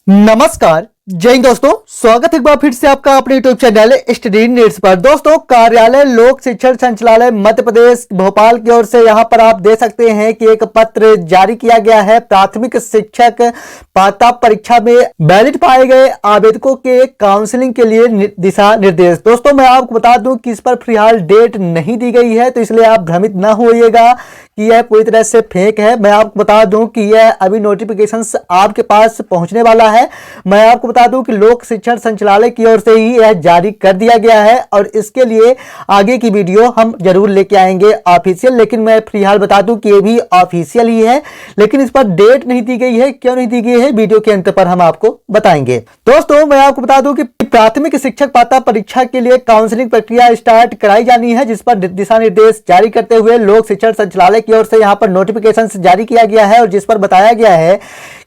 नमस्कार, जय हिंद दोस्तों। स्वागत है एक बार फिर से आपका अपने यूट्यूब चैनल स्टडी नीड्स पर। दोस्तों, कार्यालय लोक शिक्षण संचालय मध्य प्रदेश भोपाल की ओर से यहां पर आप दे सकते हैं कि एक पत्र जारी किया गया है। प्राथमिक शिक्षक पात्रता परीक्षा में वैलिड पाए गए आवेदकों के काउंसलिंग के लिए दिशा निर्देश। दोस्तों, मैं आपको बता दूं कि इस पर फिलहाल डेट नहीं दी गई है, तो इसलिए आप भ्रमित न होइएगा कि यह पूरी तरह से फेक है। मैं आपको बता दूं कि यह अभी नोटिफिकेशंस आपके पास पहुंचने वाला है। मैं आपको बता दूं कि लोक शिक्षण संचालय की ओर से ही यह जारी कर दिया गया है और इसके लिए आगे की वीडियो हम जरूर लेके आएंगे ऑफिशियल। लेकिन मैं फिलहाल बता दूं कि ये भी ऑफिशियल ही है, लेकिन इस पर डेट नहीं दी गई है। क्यों नहीं दी गई है, वीडियो के अंत पर हम आपको बताएंगे। दोस्तों, मैं आपको बता दूं कि प्राथमिक शिक्षक पात्रता परीक्षा के लिए काउंसलिंग प्रक्रिया स्टार्ट कराई जानी है, जिस पर दिशा निर्देश जारी करते हुए लोक शिक्षण संचालय की ओर से यहां पर नोटिफिकेशन जारी किया गया है और जिस पर बताया गया है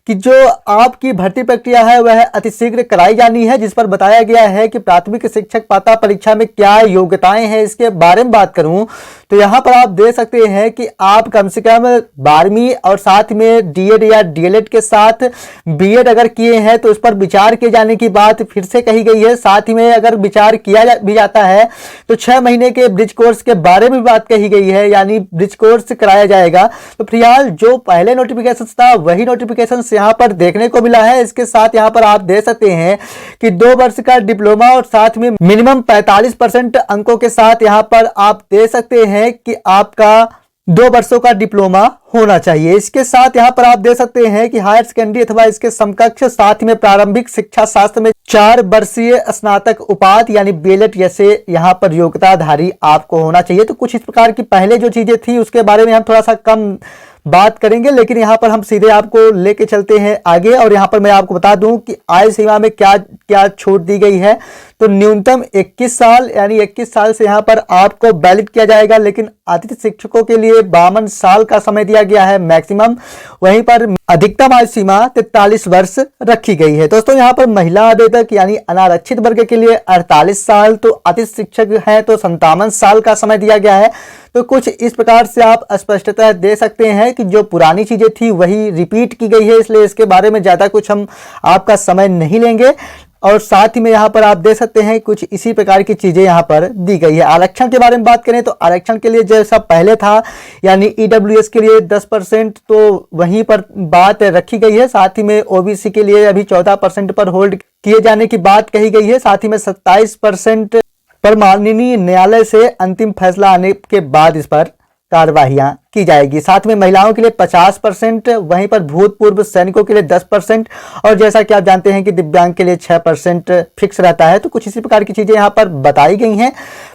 कि जो आपकी भर्ती प्रक्रिया है वह अतिशीघ्र कराई जानी है। जिस पर बताया गया है कि प्राथमिक शिक्षक पात्रता परीक्षा में क्या योग्यताएं हैं, इसके बारे में बात करूं तो यहां पर आप देख सकते हैं कि आप कम से कम 12वीं और साथ में डीएड या डीएलएड के साथ बीएड अगर किए हैं तो उस पर विचार किए जाने की बात फिर से कही गई है। साथ ही में अगर विचार किया भी जाता है तो 6 महीने के ब्रिज कोर्स के बारे में बात कही गई है, यानी ब्रिज कोर्स कराया जाएगा। तो फिलहाल जो पहले नोटिफिकेशन था वही नोटिफिकेशन यहां पर देखने को मिला है। इसके साथ यहां पर आप देख सकते हैं कि 2 वर्ष का डिप्लोमा और साथ में मिनिमम 45% अंकों के साथ यहां पर आप देख सकते हैं कि आपका 2 वर्षों का डिप्लोमा होना चाहिए। इसके साथ यहां पर आप देख सकते हैं कि हायर सेकेंडरी अथवा इसके समकक्ष साथ में प्रारंभिक शिक्षा शास्त्र में 4 वर्षीय स्नातक उपाधि यानी बीएलएड जैसे यहां पर योग्यताधारी आपको होना चाहिए। तो कुछ इस प्रकार की पहले जो चीजें थी उसके बारे में हम थोड़ा सा कम बात करेंगे, लेकिन यहां पर हम सीधे आपको लेके चलते हैं आगे। और यहां पर मैं आपको बता दूं कि आयु सीमा में क्या क्या छूट दी गई है। तो न्यूनतम 21 साल यानी 21 साल से यहां पर आपको वैलिड किया जाएगा, लेकिन अतिथि शिक्षकों के लिए 52 साल का समय दिया गया है मैक्सिमम। वहीं पर अधिकतम आयु सीमा 43 वर्ष रखी गई है। दोस्तों, यहां पर महिला आवेदक यानी अनारक्षित वर्ग के लिए 48 साल, तो अतिथि शिक्षक हैं तो 57 साल का समय दिया गया है। तो कुछ इस प्रकार से आप स्पष्टता दे सकते हैं कि जो पुरानी चीजें थी वही रिपीट की गई है, इसलिए इसके बारे में ज्यादा कुछ हम आपका समय नहीं लेंगे। और साथ ही में यहाँ पर आप देख सकते हैं कुछ इसी प्रकार की चीजें यहाँ पर दी गई है। आरक्षण के बारे में बात करें तो आरक्षण के लिए जैसा पहले था यानी ईडब्ल्यूएस के लिए 10% तो वहीं पर बात रखी गई है। साथ ही में ओबीसी के लिए अभी 14% पर होल्ड किए जाने की बात कही गई है। साथ ही में 27% पर माननीय न्यायालय से अंतिम फैसला आने के बाद इस पर कार्यवाहियां की जाएगी। साथ में महिलाओं के लिए 50%, वहीं पर भूतपूर्व सैनिकों के लिए 10% और जैसा कि आप जानते हैं कि दिव्यांग के लिए 6% फिक्स रहता है। तो कुछ इसी प्रकार की चीजें यहाँ पर बताई गई हैं।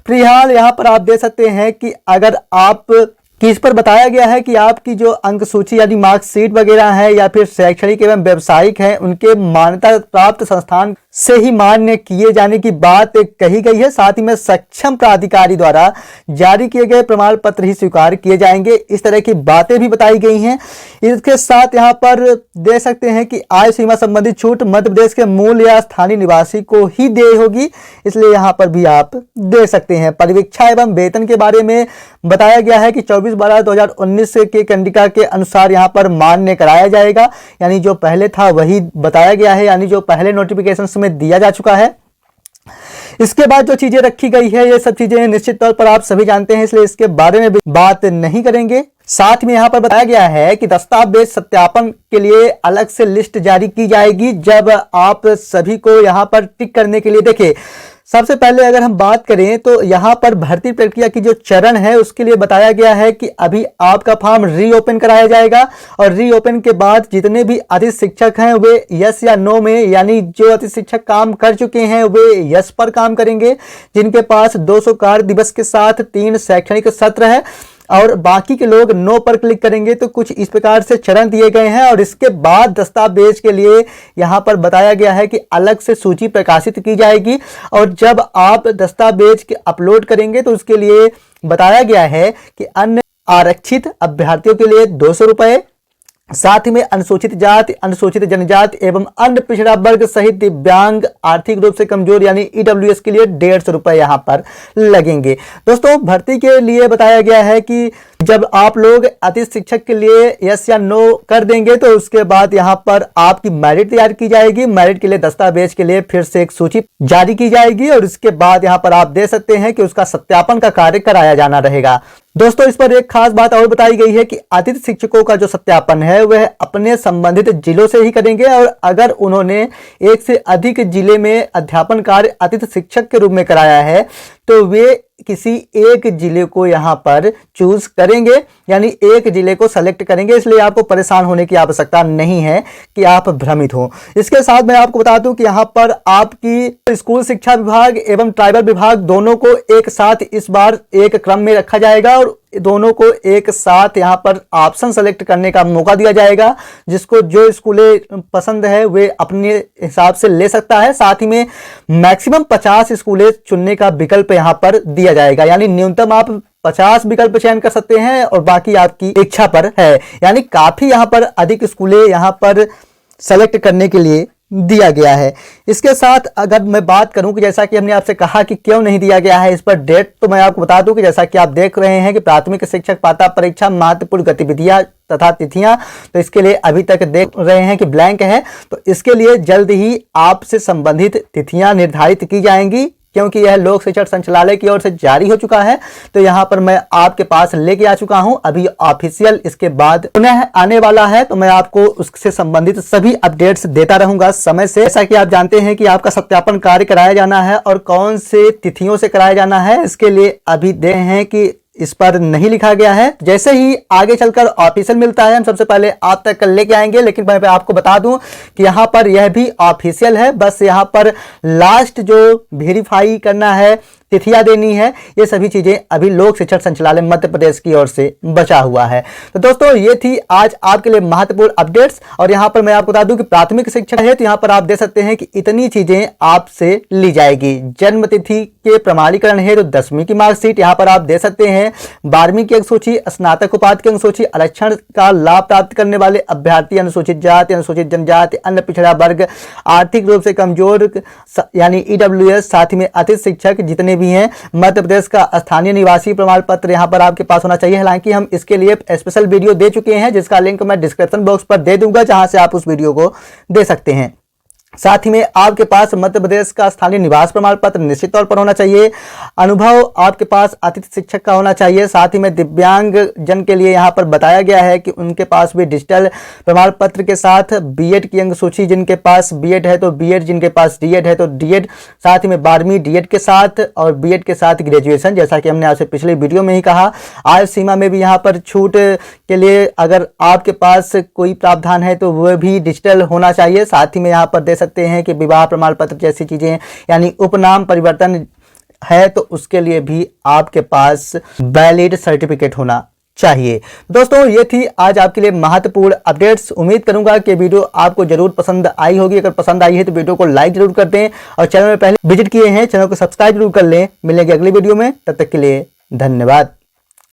फिलहाल यहाँ पर आप देख सकते हैं कि अगर आप इस पर बताया गया है कि आपकी जो अंक सूची यानी मार्कशीट वगैरह है या फिर शैक्षणिक एवं व्यावसायिक है उनके मान्यता प्राप्त संस्थान से ही मान्य किए जाने की बात कही गई है। साथ ही में सक्षम प्राधिकारी द्वारा जारी किए गए प्रमाण पत्र ही स्वीकार किए जाएंगे, इस तरह की बातें भी बताई गई हैं। इसके साथ यहाँ पर देख सकते हैं कि आय सीमा संबंधी छूट मध्य प्रदेश के मूल या स्थानीय निवासी को ही देय होगी, इसलिए यहाँ पर भी आप दे सकते हैं। परिवीक्षा एवं वेतन के बारे में बताया गया है कि 24/12/2019 के कंडिका के अनुसार यहाँ पर मान्य कराया जाएगा, यानी जो पहले था वही बताया गया है, यानी जो पहले नोटिफिकेशन में दिया जा चुका है। इसके बाद जो चीजें रखी गई है ये सब चीजें निश्चित तौर पर आप सभी जानते हैं, इसलिए इसके बारे में बात नहीं करेंगे। साथ में यहाँ पर बताया गया है कि दस्तावेज सत्यापन के लिए अलग से लिस्ट जारी की जाएगी, जब आप सभी को यहाँ पर टिक करने के लिए देखिए। सबसे पहले अगर हम बात करें तो यहाँ पर भर्ती प्रक्रिया की जो चरण है उसके लिए बताया गया है कि अभी आपका फॉर्म रीओपन कराया जाएगा और रीओपन के बाद जितने भी अतिथि शिक्षक हैं वे यस या नो में, यानी जो अतिथि शिक्षक काम कर चुके हैं वे यस पर काम करेंगे, जिनके पास 200 कार्य दिवस के साथ 3 शैक्षणिक सत्र है, और बाकी के लोग नो पर क्लिक करेंगे। तो कुछ इस प्रकार से चरण दिए गए हैं और इसके बाद दस्तावेज के लिए यहां पर बताया गया है कि अलग से सूची प्रकाशित की जाएगी और जब आप दस्तावेज के अपलोड करेंगे तो उसके लिए बताया गया है कि अन्य आरक्षित अभ्यर्थियों के लिए 200 रुपए, साथ ही में अनुसूचित जाति, अनुसूचित जनजाति एवं अन्य पिछड़ा वर्ग सहित दिव्यांग आर्थिक रूप से कमजोर यानी ईडब्ल्यूएस के लिए 150 रुपए यहाँ पर लगेंगे। दोस्तों, भर्ती के लिए बताया गया है कि जब आप लोग अतिथि शिक्षक के लिए यस या नो कर देंगे तो उसके बाद यहाँ पर आपकी मेरिट तैयार की जाएगी। मेरिट के लिए दस्तावेज के लिए फिर से एक सूची जारी की जाएगी और इसके बाद यहाँ पर आप देख सकते हैं कि उसका सत्यापन का कार्य कराया जाना रहेगा। दोस्तों, इस पर एक खास बात और बताई गई है कि अतिथि शिक्षकों का जो सत्यापन है वह अपने संबंधित जिलों से ही करेंगे और अगर उन्होंने एक से अधिक जिले में अध्यापन कार्य अतिथि शिक्षक के रूप में कराया है तो वे किसी एक जिले को यहाँ पर चूज करेंगे, यानी एक जिले को सेलेक्ट करेंगे। इसलिए आपको परेशान होने की आवश्यकता नहीं है कि आप भ्रमित हो। इसके साथ मैं आपको बता दूं कि यहाँ पर आपकी स्कूल शिक्षा विभाग एवं ट्राइबल विभाग दोनों को एक साथ इस बार एक क्रम में रखा जाएगा और दोनों को एक साथ यहाँ पर ऑप्शन सेलेक्ट करने का मौका दिया जाएगा। जिसको जो स्कूलें पसंद है वे अपने हिसाब से ले सकता है। साथ ही में मैक्सिमम 50 स्कूलें चुनने का विकल्प यहाँ पर दिया जाएगा, यानी न्यूनतम आप 50 विकल्प चयन कर सकते हैं और बाकी आपकी इच्छा पर है। यानी काफी यहाँ पर अधिक स्कूलें यहाँ पर सेलेक्ट करने के लिए दिया गया है। इसके साथ अगर मैं बात करूं कि जैसा कि हमने आपसे कहा कि क्यों नहीं दिया गया है इस पर डेट, तो मैं आपको बता दूं कि जैसा कि आप देख रहे हैं कि प्राथमिक शिक्षक पात्रता परीक्षा महत्वपूर्ण गतिविधियां तथा तिथियां, तो इसके लिए अभी तक देख रहे हैं कि ब्लैंक है। तो इसके लिए जल्द ही आपसे संबंधित तिथियां निर्धारित की जाएंगी क्योंकि यह लोक शिक्षण संचालय की ओर से जारी हो चुका है। तो यहाँ पर मैं आपके पास लेके आ चुका हूँ, अभी ऑफिशियल इसके बाद पुनः आने वाला है। तो मैं आपको उससे संबंधित सभी अपडेट्स देता रहूंगा समय से। जैसा कि आप जानते हैं कि आपका सत्यापन कार्य कराया जाना है और कौन से तिथियों से कराया जाना है, इसके लिए अभी दे हैं कि इस पर नहीं लिखा गया है। जैसे ही आगे चलकर ऑफिशियल मिलता है हम सबसे पहले आप तक लेके आएंगे, लेकिन मैं आपको बता दूं कि यहाँ पर यह भी ऑफिशियल है। बस यहाँ पर लास्ट जो वेरीफाई करना है, तिथियां देनी है, ये सभी चीजें अभी लोक शिक्षण संचालय मध्य प्रदेश की ओर से बचा हुआ है। तो दोस्तों, ये थी आज आपके लिए महत्वपूर्ण अपडेट्स। और यहाँ पर मैं आपको बता दूं कि प्राथमिक शिक्षक है तो यहाँ पर आप देख सकते हैं कि इतनी चीजें आपसे ली जाएगी। जन्म तिथि के प्रमाणीकरण है तो 10वीं की मार्कशीट यहाँ पर आप दे सकते हैं। 12वीं की अंक सूची, स्नातक उपाधि की अंक सूची, आरक्षण का लाभ प्राप्त करने वाले अभ्यर्थी, अनुसूचित जाति, अनुसूचित जनजाति, अन्य पिछड़ा वर्ग, आर्थिक रूप से कमजोर यानी EWS, साथ ही में अतिथि शिक्षक जितने भी हैं, मध्य प्रदेश का स्थानीय निवासी प्रमाण पत्र यहाँ पर आपके पास होना चाहिए। हालांकि हम इसके लिए स्पेशल वीडियो दे चुके हैं जिसका लिंक मैं डिस्क्रिप्शन बॉक्स पर दे दूंगा, जहां से आप उस वीडियो को दे सकते हैं। साथ ही में आपके पास मध्य प्रदेश का स्थानीय निवास प्रमाण पत्र निश्चित तौर पर होना चाहिए। अनुभव आपके पास अतिथि शिक्षक का होना चाहिए। साथ ही में दिव्यांग जन के लिए यहाँ पर बताया गया है कि उनके पास भी डिजिटल प्रमाण पत्र के साथ बीएड की अंक सूची, जिनके पास बीएड है तो बीएड, जिनके पास डीएड है तो डीएड, साथ ही में 12वीं डीएड के साथ और बीएड के साथ ग्रेजुएशन, जैसा कि हमने आपसे पिछले वीडियो में ही कहा। आयु सीमा में भी यहाँ पर छूट के लिए अगर आपके पास कोई प्रावधान है तो वह भी डिजिटल होना चाहिए। साथ ही में यहाँ पर दे सकते हैं कि विवाह प्रमाण पत्र जैसी चीजें, यानी उपनाम परिवर्तन है तो उसके लिए भी आपके पास वैलिड सर्टिफिकेट होना चाहिए। दोस्तों, ये थी आज आपके लिए महत्वपूर्ण अपडेट्स। उम्मीद करूंगा कि वीडियो आपको जरूर पसंद आई होगी। अगर पसंद आई है तो वीडियो को लाइक जरूर कर दें और चैनल में पहले विजिट किए हैं चैनल को सब्सक्राइब जरूर कर लें। मिलेंगे अगली वीडियो में, तब तक के लिए धन्यवाद।